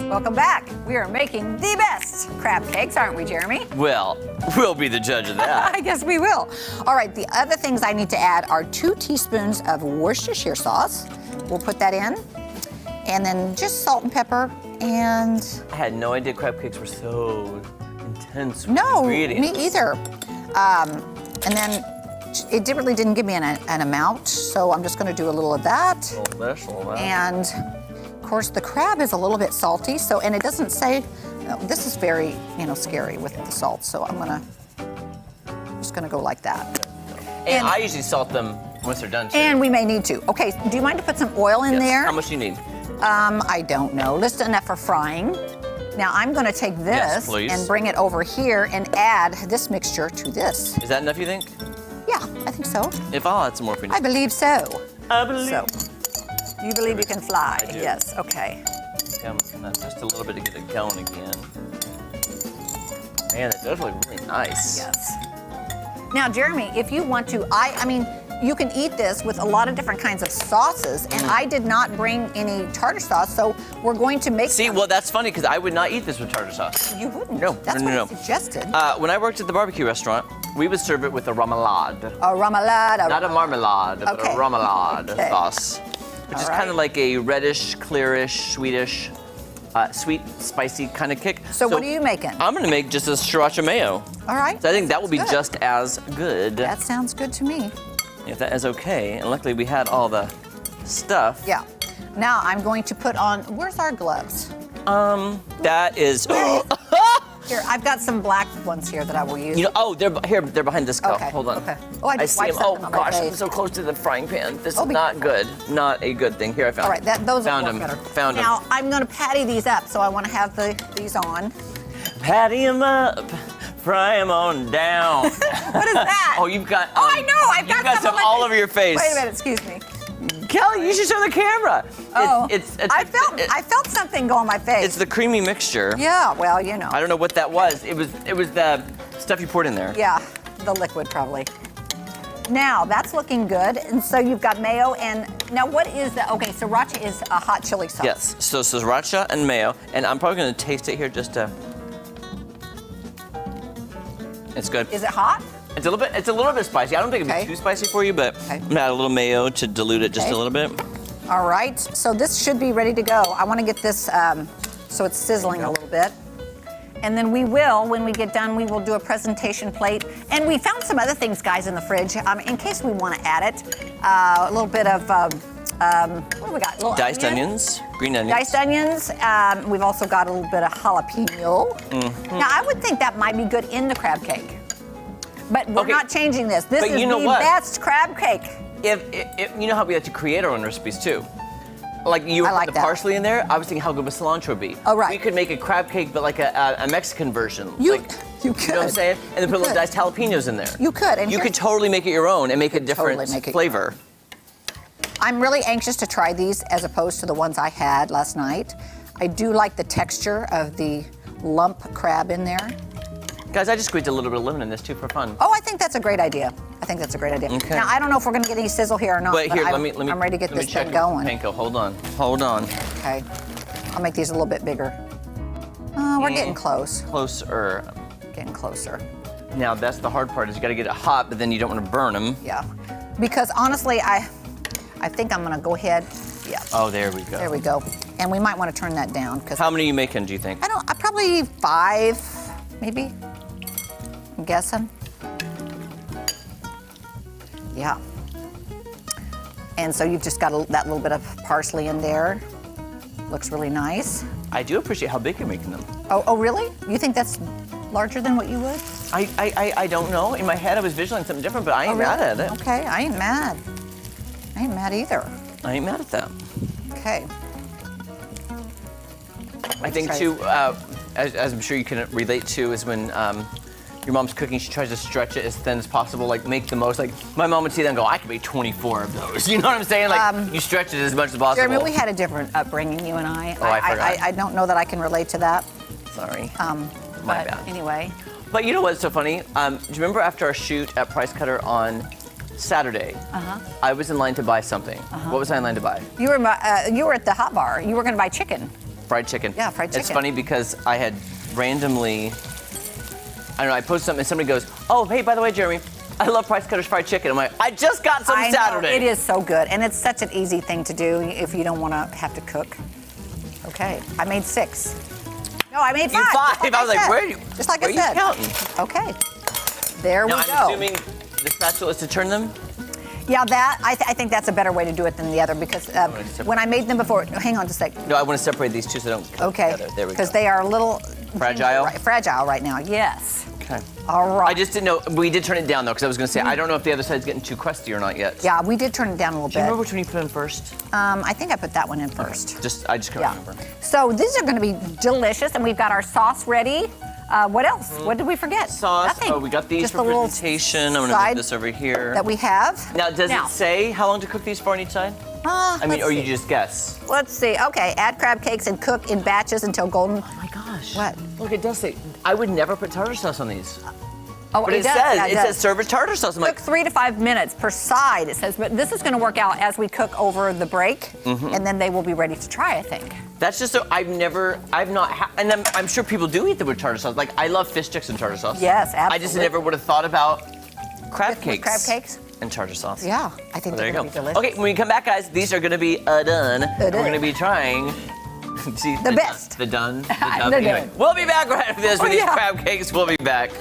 Welcome back. We are making the best crab cakes, aren't we, Jeremy? Well, we'll be the judge of that. I guess we will. All right, the other things I need to add are 2 teaspoons of Worcestershire sauce. We'll put that in. And then just salt and pepper and... I had no idea crab cakes were so intense with No, ingredients. me either. And then it really didn't give me an amount, so I'm just gonna do a little of that. A little this, a little that. And of course the crab is a little bit salty, so, and it doesn't say, this is very, scary with the salt, so I'm just gonna go like that. And I usually salt them once they're done too. And we may need to. Okay, do you mind to put some oil in there? How much do you need? I don't know, just enough for frying. Now I'm gonna take this and bring it over here and add this mixture to this. Is that enough, you think? Yeah, I think so. If I'll add some more for you. I believe so. I believe. So, you believe you can fly? I do. Yes, okay. Just a little bit to get it going again. Man, it does look really nice. Yes. Now, Jeremy, if you want to, I mean, you can eat this with a lot of different kinds of sauces, and I did not bring any tartar sauce, so we're going to make See, well, that's funny, because I would not eat this with tartar sauce. You wouldn't? No, That's no. what I suggested. When I worked at the barbecue restaurant, we would serve it with a remoulade. A remoulade. Not a marmalade, but a Okay. remoulade Okay. sauce, which is kind of like a reddish, clearish, sweetish, sweet, spicy kind of kick. So what are you making? I'm gonna make just a sriracha mayo. All right. So I think that will be good. just as good. That sounds good to me. If that is okay. And luckily we had all the stuff. Yeah. Now I'm going to put on, where's our gloves? That is, Here, I've got some black ones here that I will use. they're behind this cup. Okay, Hold on. okay. Oh, I just see wiped them. Oh something on my gosh, I'm face. so close to the frying pan. This Oh, is be not good. Not a good thing. Here, I found All right, those found are them. better. Found them. Now I'm going to patty these up, so I want to have these on. Patty them up, fry them on down. What is that? Oh, you've got. Oh, I know. I've you've got some all over your face. Wait a minute. Excuse me. Kelly, you should show the camera. Oh, It's I felt something go on my face. It's the creamy mixture. Yeah. Well, I don't know what that was. It was the stuff you poured in there. Yeah, the liquid probably. Now that's looking good, and so you've got mayo and now what is the? Okay, sriracha is a hot chili sauce. Yes. So sriracha and mayo, and I'm probably going to taste it here just to. It's good. Is it hot? It's a little bit spicy. I don't think it'd be too spicy for you, but I'm gonna add a little mayo to dilute it just a little bit. All right. So this should be ready to go. I want to get this so it's sizzling a little bit. And then we will, when we get done, we will do a presentation plate. And we found some other things, guys, in the fridge, in case we want to add it. A little bit of, what do we got? A little Diced onions, green onions. Diced onions. We've also got a little bit of jalapeno. Now, I would think that might be good in the crab cake. But we're not changing this. This is the best crab cake. If you know how we like to create our own recipes too. Like you put the parsley in there, I was thinking how good would cilantro be? Oh, right. We could make a crab cake, but like a Mexican version. You could. You know what I'm saying? And then put a little diced jalapenos in there. You could. And you could totally make it your own and make a different flavor. I'm really anxious to try these as opposed to the ones I had last night. I do like the texture of the lump crab in there. Guys, I just squeezed a little bit of lemon in this too for fun. Oh, I think that's a great idea. Okay. Now, I don't know if we're going to get any sizzle here or not, but here, I'm ready to get this thing going. Panko, hold on. Okay. I'll make these a little bit bigger. We're getting close. Closer. Getting closer. Now, that's the hard part is you got to get it hot, but then you don't want to burn them. Yeah. Because honestly, I think I'm going to go ahead. Yeah. Oh, there we go. There we go. And we might want to turn that down. How many are you making, do you think? I probably 5, maybe. I'm guessing. Yeah. And so you've just got that little bit of parsley in there. Looks really nice. I do appreciate how big you're making them. Oh, really? You think that's larger than what you would? I don't know. In my head, I was visualizing something different, but I ain't mad at it. Okay, I ain't mad. I ain't mad either. I ain't mad at that. Okay. I think too, as I'm sure you can relate to, is when your mom's cooking, she tries to stretch it as thin as possible, like make the most. Like my mom would see that and go, I could make 24 of those. You know what I'm saying? Like you stretch it as much as possible. Jeremy, we had a different upbringing, you and I. Oh, I forgot. I don't know that I can relate to that. Sorry. My bad. Anyway. But you know what's so funny? Do you remember after our shoot at Price Cutter on Saturday, I was in line to buy something. What was I in line to buy? You were at the hot bar. You were going to buy chicken. fried chicken. Yeah, fried chicken. It's funny because I had randomly, I don't know, I posted something and somebody goes, oh, hey, by the way, Jeremy, I love Price Cutters fried chicken. I'm like, I just got some I Saturday. know, it is so good, and it's such an easy thing to do if you don't want to have to cook. Okay, I made 6. No, I made 5. You 5. Like I was like, said. where are you? Just like where I said. Are you counting? Okay, there Now, we go. I'm assuming the spatula is to turn them. Yeah, that I think that's a better way to do it than the other because when I made them before, hang on just a sec. No, I want to separate these two so they don't come Okay, together. There we go. because they are a little Fragile? Fragile right now. Yes. Okay. All right. I just didn't know. We did turn it down though, because I was going to say I don't know if the other side's getting too crusty or not yet. Yeah, we did turn it down a little Do you bit. remember which one you put in first? I think I put that one in first. I just can't remember. So these are going to be delicious, and we've got our sauce ready. What else? What did we forget? Sauce. Nothing. Oh, we got these Just for a little presentation. I'm going to side move this over here. that we have. Now, does it say how long to cook these for on each side? I mean, or you just guess? Let's see. Okay, add crab cakes and cook in batches until golden. Oh my gosh. What? Look, it does say. I would never put tartar sauce on these. Oh, But it does. says Yeah, it says serve with tartar sauce. I'm Cook like, 3 to 5 minutes per side, it says, but this is going to work out as we cook over the break, and then they will be ready to try, I think. that's just. I've not, and I'm sure people do eat them with tartar sauce. Like I love fish sticks and tartar sauce. Yes, I just absolutely. never would have thought about crab With cakes. crab cakes? And tartar sauce. Yeah, I think There they're you going go. to be delicious. Okay, when we come back, guys, these are going to be done. We're done. going to be trying. See, The best. The done. The The done. Anyway, done. we'll be back right after this with Oh, these yeah. crab cakes. We'll be back.